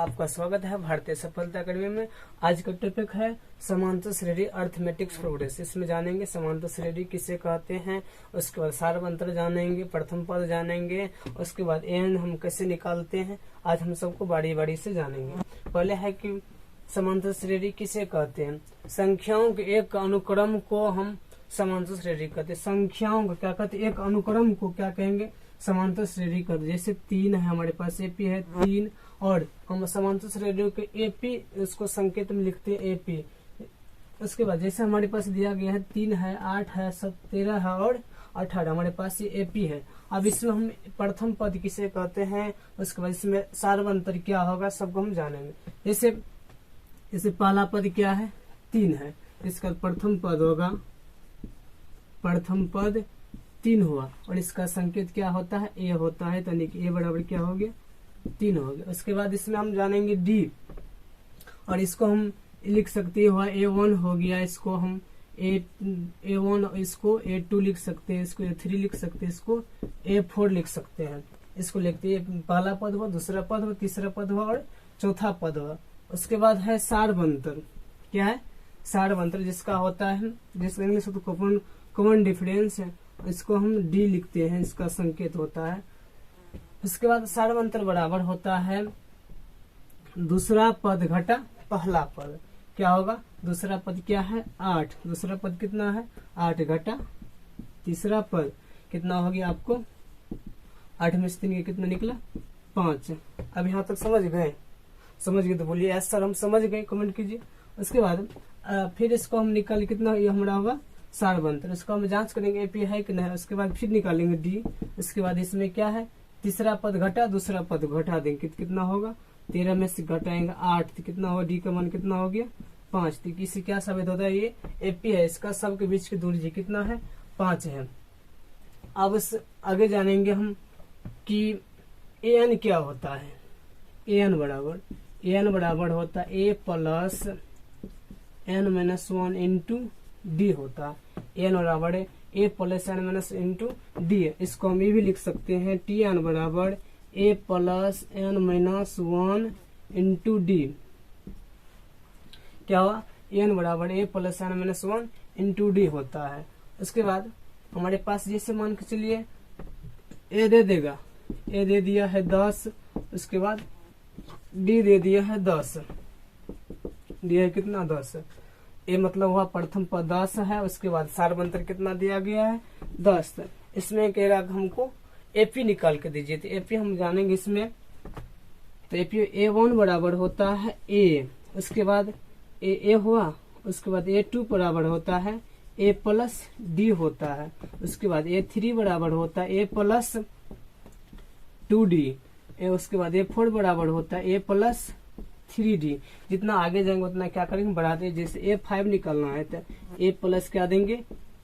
आपका स्वागत है भारतीय सफलता अकेडमी में। आज का टॉपिक है समांतर श्रेणी अर्थमेटिक्स प्रोग्रेस। इसमें जानेंगे समांतर श्रेणी किसे कहते हैं, उसके बाद सारवंतर जानेंगे, प्रथम पद जानेंगे, उसके बाद एन हम कैसे निकालते हैं। आज हम सबको बारी बारी से जानेंगे। पहले है कि समांतर श्रेणी किसे कहते हैं। संख्याओं के एक अनुक्रम को हम समांतर श्रेणी कहते हैं। संख्याओं को क्या कहते हैं, एक अनुक्रम को क्या कहेंगे, समांतर श्रेणी कहते हैं। जैसे 3 है हमारे पास, एपी है 3, और हम समांतर श्रेणियों के एपी उसको संकेत में लिखते हैं एपी। उसके बाद जैसे हमारे पास दिया गया है 3 है, 8 है, 13 है और 18, हमारे पास ये एपी है। अब इसमें हम प्रथम पद किसे कहते हैं, उसके बाद इसमें सारवंतर क्या होगा, सबको हम जानेंगे। जैसे पहला पद क्या है, 3 है, इसका प्रथम पद होगा, प्रथम पद 3 हुआ, और इसका संकेत क्या होता है, ए होता है, तो ए बराबर क्या हो गया, 3 हो गया। उसके बाद इसमें हम जानेंगे डी, और इसको हम लिख सकते हैं A1 हो गया, इसको हम A1, इसको A2 लिख सकते हैं, इसको A3 लिख सकते हैं, इसको A4 लिख सकते हैं। इसको लिखते हैं पहला पद हुआ, दूसरा पद हुआ, तीसरा पद हुआ और चौथा पद हुआ। उसके बाद है सारवंतर। क्या है, सारवंतर जिसका होता है, जिसका इंग्लिश में तो कॉमन डिफरेंस है, इसको हम डी लिखते हैं, इसका संकेत होता है। उसके बाद सारवंतर बराबर होता है दूसरा पद घटा पहला पद। क्या होगा, दूसरा पद क्या है 8, दूसरा पद कितना है 8 घटा तीसरा पद कितना हो गया आपको, 8 में से 3 कितना निकला 5। अब यहाँ तक समझ गए तो बोलिए यस सर हम समझ गए, कमेंट कीजिए। उसके बाद फिर इसको हम निकाल, कितना ये हमारा होगा सारवंतर। इसको हम जांच करेंगे एपी है कि नहीं, उसके बाद फिर निकालेंगे डी। उसके बाद इसमें क्या है, तीसरा पद घटा दूसरा पद घटा देंगे, कितना होगा 13 में से घटाएंगे 8, तो कितना होगा, डी का मान कितना हो गया 5। तो किसी क्या साबित होता है, ये एपी है, इसका सबके बीच की दूरी कितना है 5 है। अब आगे जानेंगे हम कि एन क्या होता है। एन बराबर होता है A plus n-1 into D होता है। एन बराबर है A plus N minus into D. इसको हम ये भी लिख सकते हैं टी एन बराबर ए प्लस n-1 इंटू डी। क्या हुआ, एन बराबर ए प्लस n-1 इंटू डी होता है। उसके बाद हमारे पास जैसे मान के चलिए ए दे देगा, ए दे दिया है 10, उसके बाद डी दे दिया है 10, डी है कितना 10, ए मतलब हुआ प्रथम पद 10 है। उसके बाद सारवंतर कितना दिया गया है 10। इसमें कह रहा हमको एपी निकाल के दीजिए, तो एपी हम जानेंगे इसमें। तो एपी A1 बराबर होता है ए, उसके बाद ए हुआ, उसके बाद A2 बराबर होता है ए प्लस डी होता है। उसके बाद A3 बराबर होता है ए प्लस 2D, उसके बाद A4 बराबर होता है ए प्लस 3D। जितना आगे जाएंगे उतना क्या करेंगे, बढ़ाते हैं। जैसे A5 निकलना है तो A प्लस क्या देंगे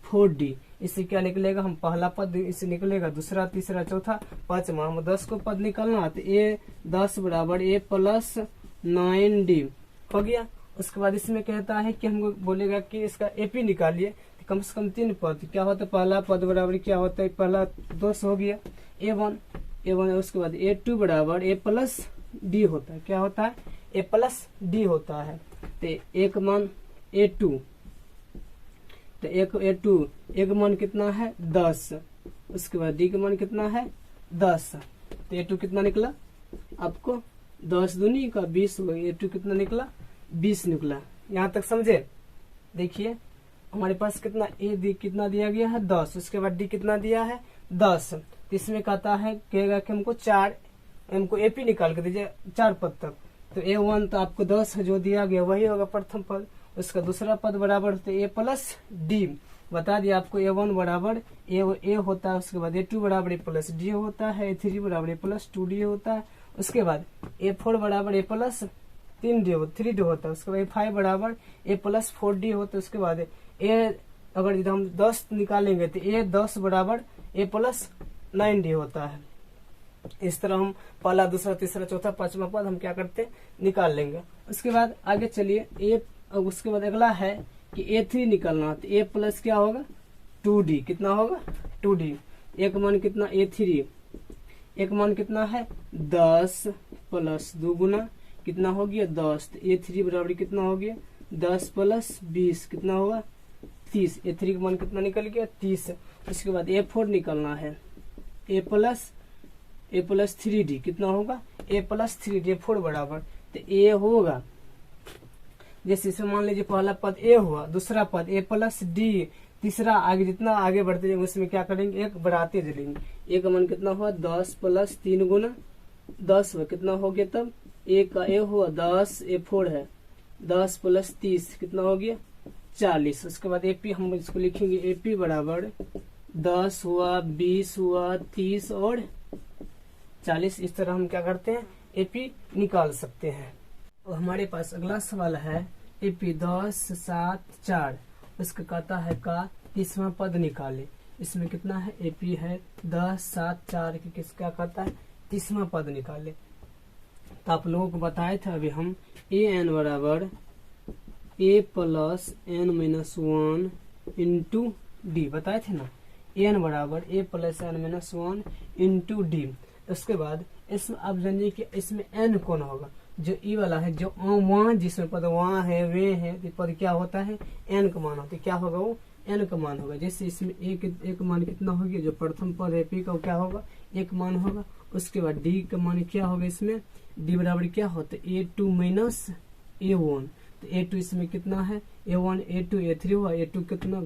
4D। इससे क्या निकलेगा, हम पहला पद इससे निकलेगा, दूसरा तीसरा चौथा पांचवा, हम 10 को पद निकालना है तो A10 बराबर A प्लस 9D हो गया। उसके बाद इसमें कहता है कि हमको बोलेगा कि इसका एपी निकालिए, तो कम से कम 3 पद क्या होता है, पहला पद बराबर क्या होता है, पहला 10 हो गया A1। उसके बाद A2 बराबर A प्लस डी होता है। क्या होता है, ए प्लस डी होता है। तो एक मान A2, तो एक मान कितना है 10, उसके बाद डी का मान कितना है 10, तो A2 कितना निकला आपको 10 दूनी का 20 हो गया, A2 कितना निकला 20 निकला। यहाँ तक समझे। देखिए हमारे पास कितना कितना दिया गया है 10, उसके बाद डी कितना दिया है 10। तो इसमें कहता है कहेगा कि हमको एपी निकाल के दीजिए 4 पद तक। तो A1 तो आपको 10 जो दिया गया वही होगा प्रथम पद, उसका दूसरा पद बराबर होता है ए प्लस डी। बता दिया आपको A1 बराबर ए होता है, उसके बाद A2 बराबर ए प्लस डी होता है, A3 बराबर ए प्लस 2D होता है। उसके बाद A4 बराबर ए प्लस 3D होता है। उसके बाद A5 बराबर ए प्लस 4D होता है। उसके बाद अगर हम 10 निकालेंगे तो A10 बराबर ए प्लस 9D होता है। इस तरह हम पहला दूसरा तीसरा चौथा पांचवा पद हम क्या करते हैं निकाल लेंगे। उसके बाद आगे चलिए उसके बाद अगला है कि A3 निकालना, तो A प्लस क्या होगा 2D, कितना होगा 2D। एक मान कितना A3, एक मान कितना है 10 प्लस 2 गुना कितना हो गया 10। तो A3 बराबर कितना हो गया 10 प्लस 20 कितना होगा 30। A3 का मान कितना निकल गया 30। उसके बाद A4 निकलना है। A प्लस 3D कितना होगा A प्लस 3D। A4 बराबर तो A होगा, जैसे इसमें मान लीजिए पहला पद A हुआ, दूसरा पद A प्लस D, तीसरा आगे जितना आगे बढ़ते जाएंगे उसमें क्या करेंगे एक बढ़ाते चलेंगे। A का मान कितना हुआ 10 प्लस 3 गुना 10 हुआ कितना हो गया, तब A का A हुआ 10, A4 है 10 प्लस 30 कितना हो गया 40। उसके बाद AP हम इसको लिखेंगे AP बराबर 10 हुआ 20 हुआ 30 और 40। इस तरह हम क्या करते हैं AP निकाल सकते हैं। और हमारे पास अगला सवाल है AP 10 7 4, उसका कहता है का 30वां पद निकाले। इसमें कितना है AP है 10 7 4 की किसका कहता है 30वां पद निकाले। तो आप लोगों को बताए थे अभी हम AN बराबर A plus N minus 1 into D बताए थे ना। AN बराबर A plus N minus 1 into D। उसके बाद इसमें आप जानिए कि इसमें N कौन होगा, जो ई वाला है, जो वहाँ जिसमें पद वहाँ है वे है, तो पद क्या होता है N का मान होता है। क्या होगा वो N का मान होगा। जैसे इसमें एक मान कितना हो गया, जो प्रथम पद है P का क्या होगा एक मान होगा। उसके बाद D का मान क्या होगा, इसमें D बराबर क्या होता है A2 माइनस A1। तो A2 इसमें कितना है A1 A2 A3 हुआ, A2 कितना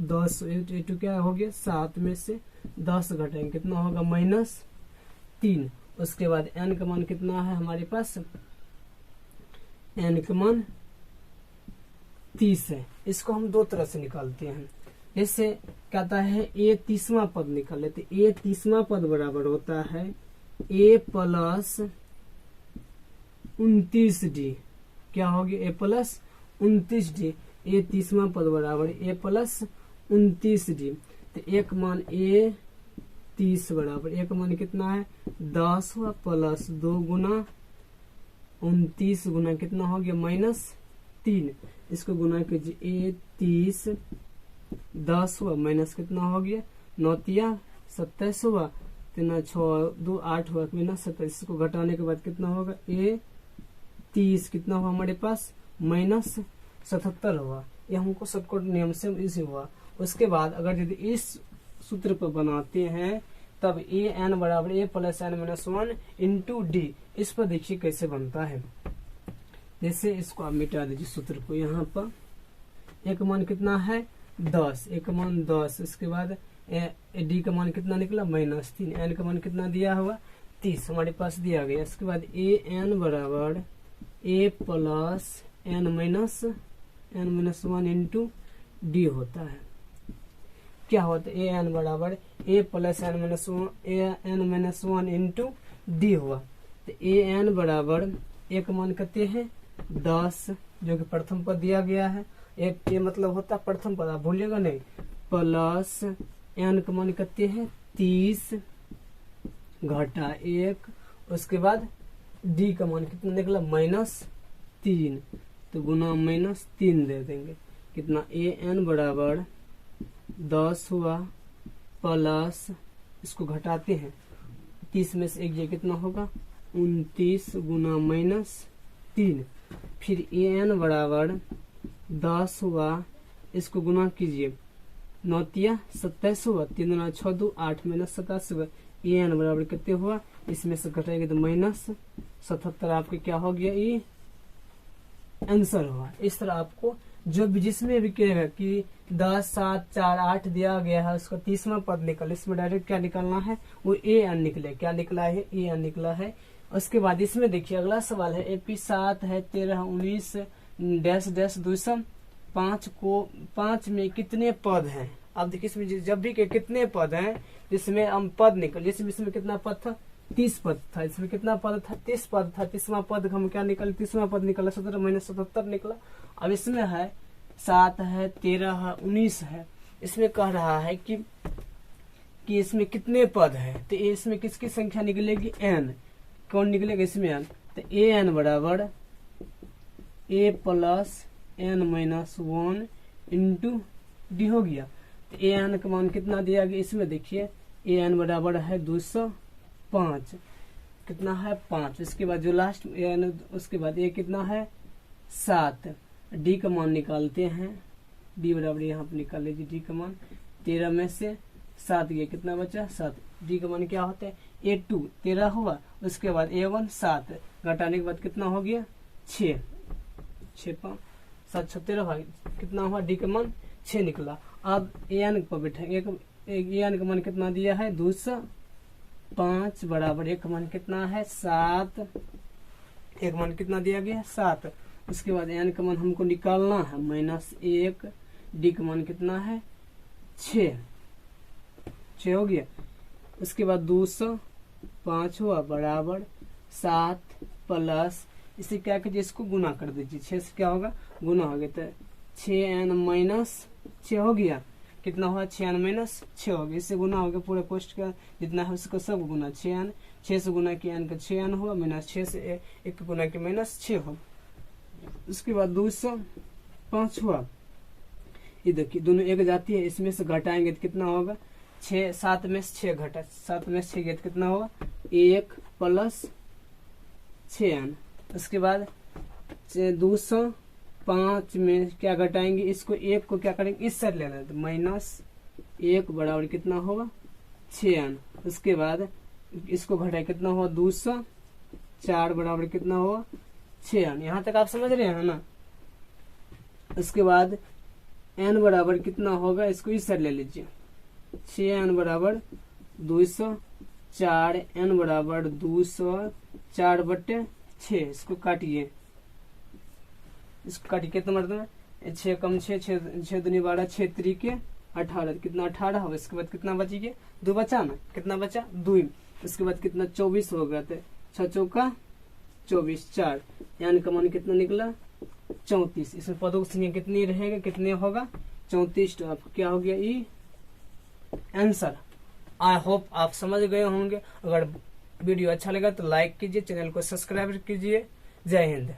10, A2 क्या हो गया 7 में से 10 घटाएंगे कितना होगा -3। उसके बाद N का मान कितना है हमारे पास, N का मान 30 है। इसको हम दो तरह से निकालते हैं। जैसे कहता है A 30वां पद निकाले, तो A 30वां पद बराबर होता है A प्लस 29D। क्या हो गया A प्लस 29D। A 30वां पद बराबर A प्लस 29D। तो एक मान A 30 बराबर एक मान कितना है 10 हुआ प्लस 2 गुना 29 गुना कितना हो गया -3। इसको गुना कीजिए A 30 10 हुआ माइनस कितना हो गया 9 तिया 27 हुआ 3 6 2 8 हुआ -27। इसको घटाने के बाद कितना होगा A 30 कितना हुआ हमारे पास -77 हुआ। ये हमको शॉर्टकट नियम से इसी हुआ। उसके बाद अगर यदि इस सूत्र पर बनाते हैं तब AN बराबर A plus N minus 1 into D। इस पर देखिए कैसे बनता है। जैसे इसको आप मिटा दीजिए सूत्र को। यहाँ पर एक मान कितना है 10, एक मान 10। इसके बाद D का मान कितना निकला -3। N का मान कितना दिया हुआ 30 हमारे पास दिया गया। इसके बाद AN बराबर A plus N minus 1 into D होता है। क्या होता है AN बराबर A plus N minus 1 into D हुआ। तो AN बराबर एक मान कहते हैं 10 जो कि प्रथम पद दिया गया है। एक ये मतलब होता है प्रथम पद, आप भूलिएगा नहीं। प्लस N का मान कहते हैं 30 घटा 1। उसके बाद D का मान कितना निकला -3। तो गुना -3 दे देंगे कितना AN बराबर 10 हुआ प्लस इसको घटाते हैं 30 में से एक जगह कितना होगा 29 गुना -3। फिर AN बराबर 10 हुआ, इसको गुना कीजिए 9 तिया 27 हुआ 3 गुना 6 2 8 -87 हुआ। AN बराबर कितने हुआ, इसमें से घटाएंगे तो -77 आपके क्या हो गया ये आंसर हुआ। इस तरह आपको जो भी जिसमें भी कहेगा कि 10 7 4 8 दिया गया है उसका 30वां पद निकल, इसमें डायरेक्ट क्या निकलना है वो AN निकले। क्या निकला है AN निकला है। उसके बाद इसमें देखिए अगला सवाल है AP 7 है 13 19 डैश डैश 205 को 5 में कितने पद हैं। अब देखिए इसमें जब भी के कितने पद हैं जिसमें हम पद निकल, जिसमें इसमें कितना पद था 30 पद था। इसमें कितना पद था 30 पद था। 30वां पद हम क्या निकल 30वां पद निकला 17 - 77 निकला। अब इसमें है 7 है 13 है 19 है। इसमें कह रहा है कि इसमें कितने पद है, तो इसमें किसकी संख्या निकलेगी N। कौन निकलेगा इसमें N। तो AN बराबर A plus N minus 1 into D हो गया। तो AN का मान कितना दिया गया इसमें देखिए AN बराबर है 205। कितना है 5। उसके बाद जो लास्ट उसके बाद ये कितना है 7। डी का मान निकालते हैं, डी बराबर यहाँ पे निकाल लीजिए डी का मान 13 में से 7 गया, कितना बचा 7। डी का मान क्या होता है A2 13 हुआ, उसके बाद A1 7, घटाने के बाद कितना हो गया 6, 6 5 7 6 13 कितना हुआ डी का मान 6 निकला। अब एन को बैठा एन का मान कितना दिया है 205 बराबर एक मान कितना है 7, एक मान कितना दिया गया 7। उसके बाद एन का मान हमको निकालना है -1, डी का मान कितना है 6 हो गया। उसके बाद 205 हुआ बराबर 7 प्लस इसे क्या कीजिए इसको गुना कर दीजिए, 6 से क्या होगा गुना हो गया, तो 6n - 6 हो गया, कितना हुआ 6n - 6 हो गया, इससे गुना हो गया पूरे पोस्ट का जितना है उसका सब गुना 6n, 6 से गुना किया n का 6n हुआ, -6 से 1 गुना के -6 हो। उसके बाद 205 हुआ, ये देखिए दोनों एक जाती है, इसमें से घटाएंगे तो कितना होगा 6, 7 में से 6 घटा, 7 में से 6 गया तो कितना होगा 1 प्लस 6n। उसके बाद 205 में क्या घटाएंगे, इसको 1 को क्या करेंगे इस साइड लेना है, तो -1 बराबर कितना होगा 6n। उसके बाद इसको घटाए कितना होगा 204 बराबर कितना होगा 6n। यहाँ तक आप समझ रहे हैं ना। उसके बाद n बराबर कितना होगा, इसको इस साइड ले लीजिए, 6n बराबर 204, n बराबर 204/6, इसको काटिए, इसको काटिए कितना मतलब 6 कम 6 6 दूनी 12, 6 त्रिके 18, कितना 18 होगा। इसके बाद कितना बची गया 2 बचा ना, कितना बचा 2। उसके बाद कितना 24 हो गया, तो 6 चौका 24, 4 यानी का मान कितना निकला 34। इसमें पदों की संख्या कितनी रहेगा, कितने होगा 34, तो आपको क्या हो गया ये आंसर। आई होप आप समझ गए होंगे। अगर वीडियो अच्छा लगा तो लाइक कीजिए, चैनल को सब्सक्राइब कीजिए। जय हिंद।